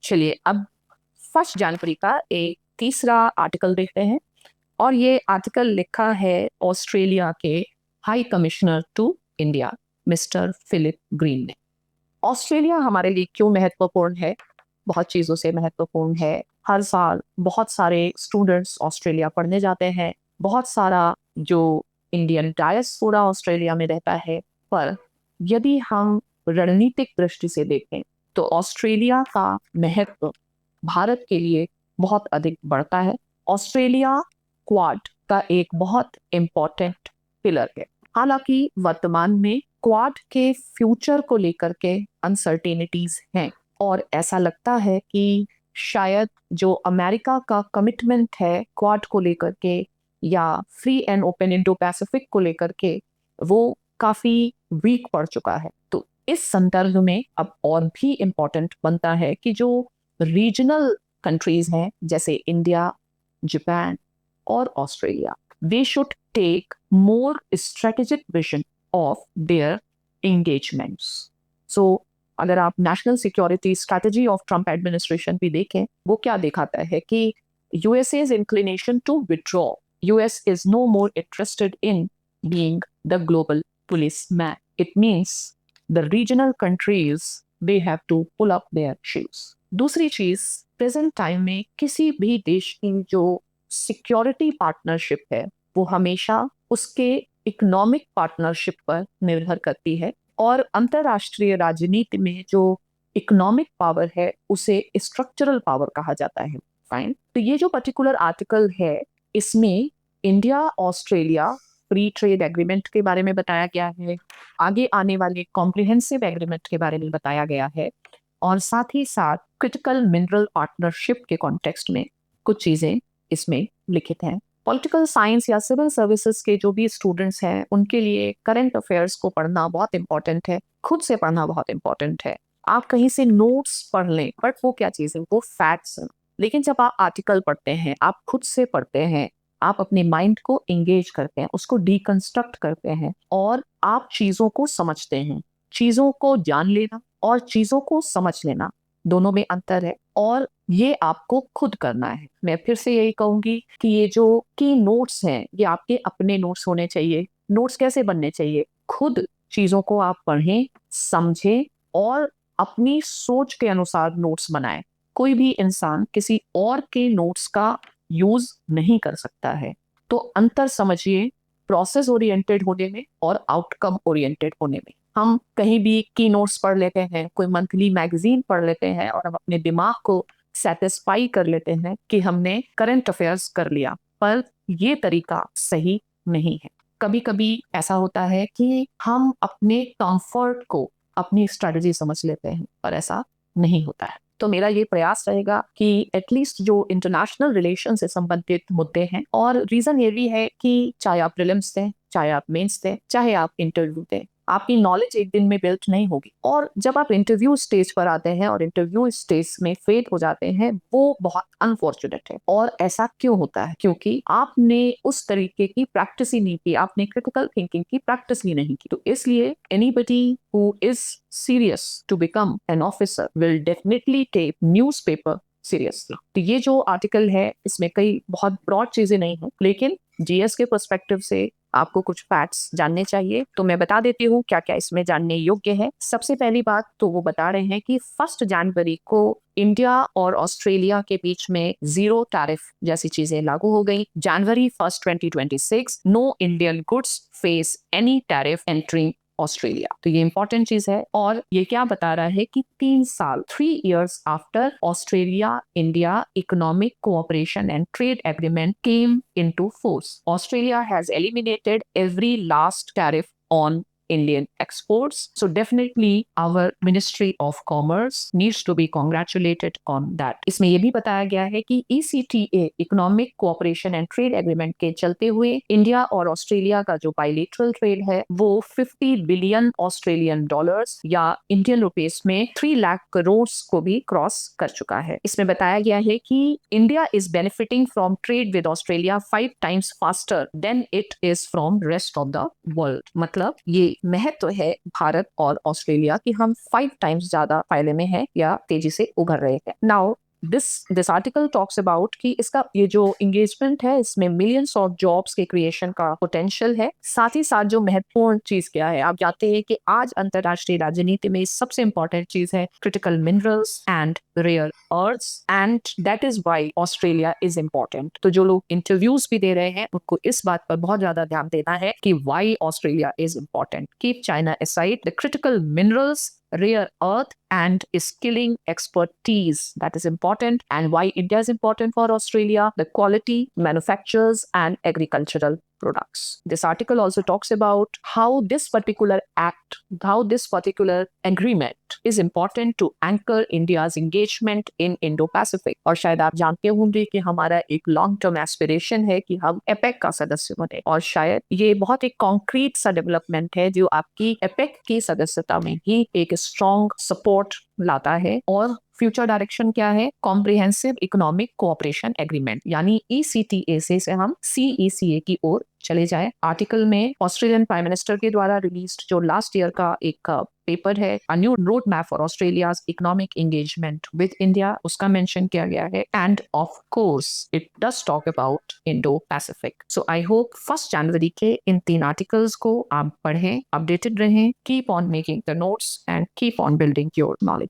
चलिए अब 1 जनवरी का एक तीसरा आर्टिकल देखते हैं और ये आर्टिकल लिखा है ऑस्ट्रेलिया के high commissioner to India mister Philip Green ने। ऑस्ट्रेलिया हमारे लिए क्यों महत्वपूर्ण है? बहुत चीज़ों से महत्वपूर्ण है। हर साल बहुत सारे स्टूडेंट्स ऑस्ट्रेलिया पढ़ने जाते हैं। बहुत सारा जो इंडियन डायस्पोरा ऑस्ट्रेलिया में रहता है। पर यदि हम रणनीतिक दृष्टि से देखें तो ऑस्ट्रेलिया का महत्व भारत के लिए बहुत अधिक बढ़ता है। ऑस्ट्रेलिया क्वाड का एक बहुत इम्पोर्टेंट पिलर है। हालांकि वर्तमान में क्वाड के फ्यूचर को लेकर के अनसर्टेनिटीज हैं और ऐसा लगता है कि शायद जो अमेरिका का कमिटमेंट है क्वाड को लेकर के या free and open Indo Pacific को लेकर के वो काफी वीक पड़ चुका है। तो इस संदर्भ में अब और भी इम्पोर्टेंट बनता है कि जो रीजनल कंट्रीज हैं जैसे इंडिया, जापान और Australia, they should take more strategic vision of their engagements. So, अगर आप national security strategy of Trump administration भी देखें, वो क्या दिखाता है कि USA's inclination to withdraw. US is no more interested in being the global policeman. It means the regional countries they have to pull up their shoes. दूसरी चीज, present time में किसी भी देश की जो सिक्योरिटी पार्टनरशिप है वो हमेशा उसके इकोनॉमिक पार्टनरशिप पर निर्भर करती है और अंतरराष्ट्रीय राजनीति में जो इकोनॉमिक पावर है उसे स्ट्रक्चरल पावर कहा जाता है। फाइन, तो ये जो पर्टिकुलर आर्टिकल है इसमें India Australia free trade agreement के बारे में बताया गया है, आगे आने वाले कॉम्प्रिहेंसिव एग्रीमेंट के बारे में बताया गया है और साथ ही साथ क्रिटिकल मिनरल पार्टनरशिप के कॉन्टेक्स्ट में कुछ चीजें इसमें लिखित हैं। पॉलिटिकल साइंस या सिविल सर्विसेज के जो भी स्टूडेंट्स हैं उनके लिए करंट अफेयर्स को पढ़ना बहुत इंपॉर्टेंट है, खुद से पढ़ना बहुत इंपॉर्टेंट है। आप कहीं से नोट्स पढ़ लें बट वो क्या चीज़ है, वो फैक्ट्स हैं। लेकिन जब आप आर्टिकल पढ़ते हैं, आप खुद से पढ़ते हैं, आप अपने माइंड को एंगेज करते हैं, उसको डिकंस्ट्रक्ट करते हैं और आप चीज़ों को समझते हैं। चीज़ों को जान लेना और चीज़ों को समझ लेना दोनों में अंतर है और ये आपको खुद करना है। मैं फिर से यही कहूंगी कि ये जो की नोट्स हैं ये आपके अपने नोट्स होने चाहिए। नोट्स कैसे बनने चाहिए? खुद चीजों को आप पढ़ें, समझें और अपनी सोच के अनुसार नोट्स बनाएं। कोई भी इंसान किसी और के नोट्स का यूज नहीं कर सकता है। तो अंतर समझिए प्रोसेस ओरिएंटेड होने में और आउटकम ओरिएंटेड होने में। हम कहीं भी की नोट्स पढ़ लेते हैं, कोई मंथली मैगजीन पढ़ लेते हैं और हम अपने दिमाग को सेटिस्फाई कर लेते हैं कि हमने करंट अफेयर्स कर लिया, पर ये तरीका सही नहीं है। कभी कभी ऐसा होता है कि हम अपने कंफर्ट को अपनी स्ट्रेटजी समझ लेते हैं पर ऐसा नहीं होता है। तो मेरा ये प्रयास रहेगा कि एटलीस्ट जो इंटरनेशनल रिलेशन से संबंधित मुद्दे हैं, और रीजन ये भी है कि चाहे आप प्रीलिम्स दें, चाहे आप मेंस दें, चाहे आप इंटरव्यू दें, आपकी नॉलेज एक दिन में बिल्ड नहीं होगी। और जब आप इंटरव्यू स्टेज पर आते हैं और इंटरव्यू स्टेज में फेल हो जाते हैं वो बहुत अनफॉर्चुनेट है। और ऐसा क्यों होता है? क्योंकि आपने उस तरीके की प्रैक्टिस ही नहीं की, आपने क्रिटिकल थिंकिंग की प्रैक्टिस ही नहीं की। तो इसलिए anybody who is serious to become an officer will definitely take newspaper seriously। तो ये जो आर्टिकल है इसमें कई बहुत ब्रॉड चीजें नहीं हैं, लेकिन जीएस के पर्सपेक्टिव से आपको कुछ फैक्ट्स जानने चाहिए। तो मैं बता देती हूँ क्या क्या इसमें जानने योग्य है। सबसे पहली बात तो वो बता रहे हैं कि 1 जनवरी को इंडिया और ऑस्ट्रेलिया के बीच में जीरो टैरिफ जैसी चीजें लागू हो गई। January 1st 2026 no Indian goods face any tariff entry Australia. तो ये इंपॉर्टेंट चीज है और ये क्या बता रहा है कि 3 साल 3 years after Australia India economic cooperation and trade agreement came into force, Australia has eliminated every last tariff on Indian exports. So definitely our Ministry of Commerce needs to be congratulated on that. इसमें ये भी बताया गया है कि ECTA Economic Cooperation and Trade Agreement के चलते हुए इंडिया और ऑस्ट्रेलिया का जो बाइलेटरल ट्रेड है वो 50 बिलियन ऑस्ट्रेलियन डॉलर्स या इंडियन रुपीस में 3 लाख करोड़ को भी क्रॉस कर चुका है। इसमें बताया गया है कि India is benefiting from trade with Australia 5 times faster than it is from rest of the world. मतलब ये महत्व है भारत और ऑस्ट्रेलिया की, हम 5 टाइम्स ज्यादा फायदे में है या तेजी से उभर रहे हैं। Now this article talks about कि इसका ये जो एंगेजमेंट है इसमें मिलियंस ऑफ जॉब्स के क्रिएशन का पोटेंशियल है। साथ ही साथ जो महत्वपूर्ण चीज क्या है, आप जानते हैं कि आज अंतरराष्ट्रीय राजनीति में सबसे इंपॉर्टेंट चीज है critical minerals and rare earths, and that is why Australia is important. तो जो लोग इंटरव्यूज भी दे रहे हैं उनको इस बात पर बहुत ज्यादा ध्यान देना है कि why Australia is important. Keep China aside, the critical minerals, rare earth and skilling expertise that is important, and why India is important for Australia, the quality manufacturers and agricultural products. This article also talks about how this particular act, how this particular agreement is important to anchor India's engagement in Indo-Pacific। और शायद आप जानते होंगे कि हमारा एक long term aspiration है कि हम एपेक का सदस्य बने, और शायद ये बहुत एक कॉन्क्रीट सा डेवलपमेंट है जो आपकी एपेक की सदस्यता में ही एक स्ट्रॉन्ग सपोर्ट लाता है। और फ्यूचर डायरेक्शन क्या है? कॉम्प्रिहेंसिव इकोनॉमिक कोऑपरेशन एग्रीमेंट, यानी ECTA से हम CECA की ओर चले जाए। आर्टिकल में ऑस्ट्रेलियन प्राइम मिनिस्टर के द्वारा रिलीज्ड जो लास्ट ईयर का एक पेपर है, a new road map for Australia's economic engagement with India, उसका मेंशन किया गया है। End of course it does talk about Indo Pacific. So I hope 1 जनवरी के इन 3 आर्टिकल्स को आप पढ़ें, अपडेटेड रहें, keep on making the notes and keep on building your knowledge.